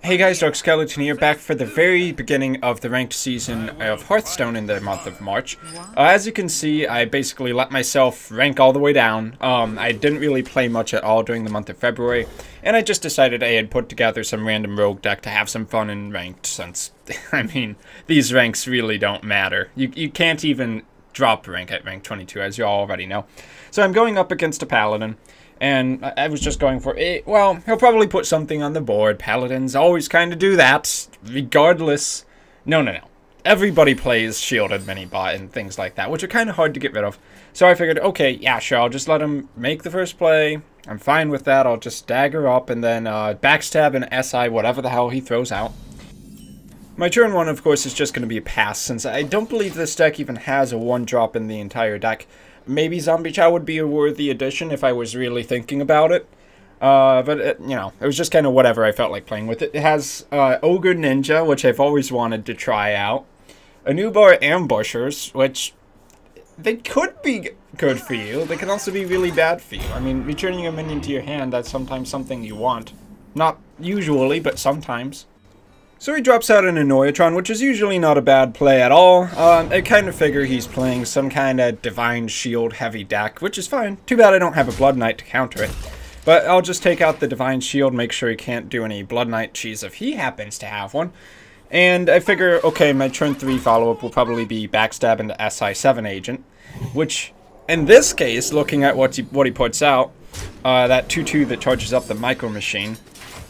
Hey guys, Dark Skeleton here, back for the very beginning of the ranked season of Hearthstone in the month of March. As you can see, I basically let myself rank all the way down. I didn't really play much at all during the month of February, and I just decided I had put together some random rogue deck to have some fun in ranked, since, I mean, these ranks really don't matter. You can't even drop rank at rank 22, as you all already know. So I'm going up against a Paladin. And I was just going for it. Well, he'll probably put something on the board. Paladins always kind of do that, regardless. No. Everybody plays shielded mini-bot and things like that, which are kind of hard to get rid of. So I figured, okay, yeah, sure, I'll just let him make the first play. I'm fine with that. I'll just dagger up and then backstab and SI whatever the hell he throws out. My turn one, of course, is just going to be a pass, since I don't believe this deck even has a one-drop in the entire deck. Maybe Zombie Chow would be a worthy addition if I was really thinking about it. But, you know, it was just kind of whatever I felt like playing with it. It has Ogre Ninja, which I've always wanted to try out. Anubar Ambushers, which they could be good for you. They can also be really bad for you. I mean, returning a minion to your hand, that's sometimes something you want. Not usually, but sometimes. So he drops out an Annoyatron, which is usually not a bad play at all. I kind of figure he's playing some kind of Divine Shield heavy deck, which is fine. Too bad I don't have a Blood Knight to counter it. But I'll just take out the Divine Shield, make sure he can't do any Blood Knight cheese if he happens to have one. And I figure, okay, my turn 3 follow-up will probably be Backstab into SI7 Agent, which, in this case, looking at what he puts out, that 2/2 that charges up the Micro Machine,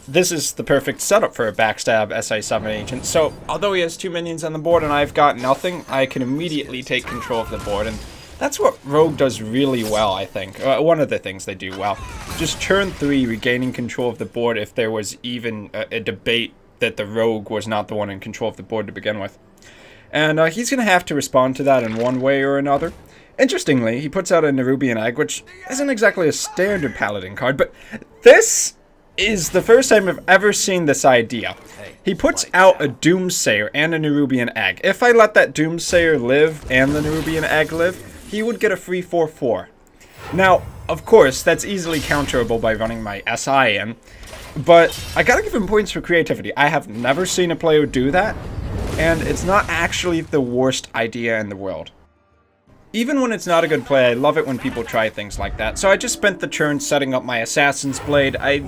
this is the perfect setup for a Backstab SI7 Agent. So, although he has 2 minions on the board and I've got nothing, I can immediately take control of the board. And that's what Rogue does really well, I think. One of the things they do well. Just turn 3, regaining control of the board if there was even a debate that the Rogue was not the one in control of the board to begin with. And he's going to have to respond to that in one way or another. Interestingly, he puts out a Nerubian Egg, which isn't exactly a standard Paladin card, but this is the first time I've ever seen this idea. He puts out a Doomsayer and a Nerubian Egg. If I let that Doomsayer live and the Nerubian Egg live, he would get a free 4/4. Now, of course, that's easily counterable by running my SI in, but I gotta give him points for creativity. I have never seen a player do that, and it's not actually the worst idea in the world. Even when it's not a good play, I love it when people try things like that. So I just spent the turn setting up my Assassin's Blade. I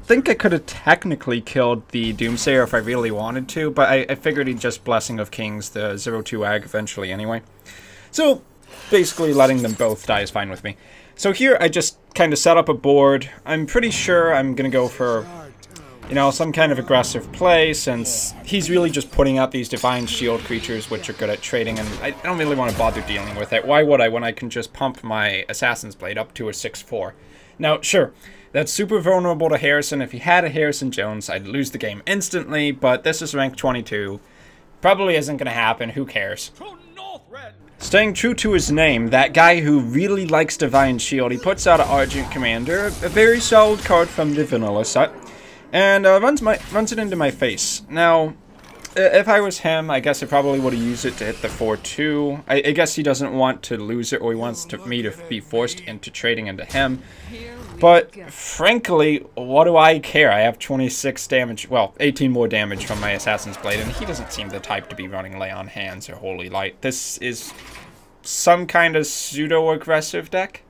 think I could have technically killed the Doomsayer if I really wanted to, but I figured he'd just Blessing of Kings the 0/2 Ag eventually anyway. So basically letting them both die is fine with me. So here I just kind of set up a board. I'm pretty sure I'm going to go for, you know, some kind of aggressive play, since he's really just putting out these Divine Shield creatures which are good at trading, and I don't really want to bother dealing with it. Why would I when I can just pump my Assassin's Blade up to a 6/4? Now, sure, that's super vulnerable to Harrison. If he had a Harrison Jones, I'd lose the game instantly, but this is rank 22. Probably isn't going to happen, who cares? Staying true to his name, that guy who really likes Divine Shield, he puts out an Argent Commander, a very solid card from the vanilla set, and runs it into my face. Now, if I was him, I guess I probably would have used it to hit the 4/2. I guess he doesn't want to lose it, or he wants me to be forced into trading into him. But, frankly, what do I care? I have 26 damage, well, 18 more damage from my Assassin's Blade, and he doesn't seem the type to be running Lay on Hands or Holy Light. This is some kind of pseudo-aggressive deck.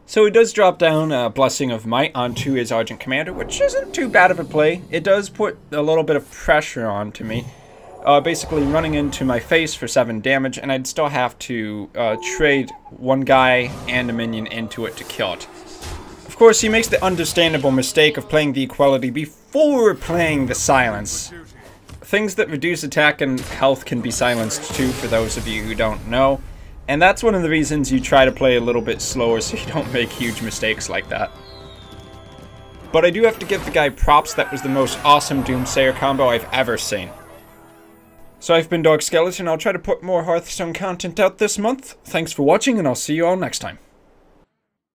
So he does drop down a Blessing of Might onto his Argent Commander, which isn't too bad of a play. It does put a little bit of pressure onto me, basically running into my face for 7 damage, and I'd still have to trade one guy and a minion into it to kill it. Of course, he makes the understandable mistake of playing the Equality before playing the Silence. Things that reduce attack and health can be silenced too, for those of you who don't know. And that's one of the reasons you try to play a little bit slower, so you don't make huge mistakes like that. But I do have to give the guy props. That was the most awesome Doomsayer combo I've ever seen. So I've been Dark Skeleton. I'll try to put more Hearthstone content out this month. Thanks for watching, and I'll see you all next time.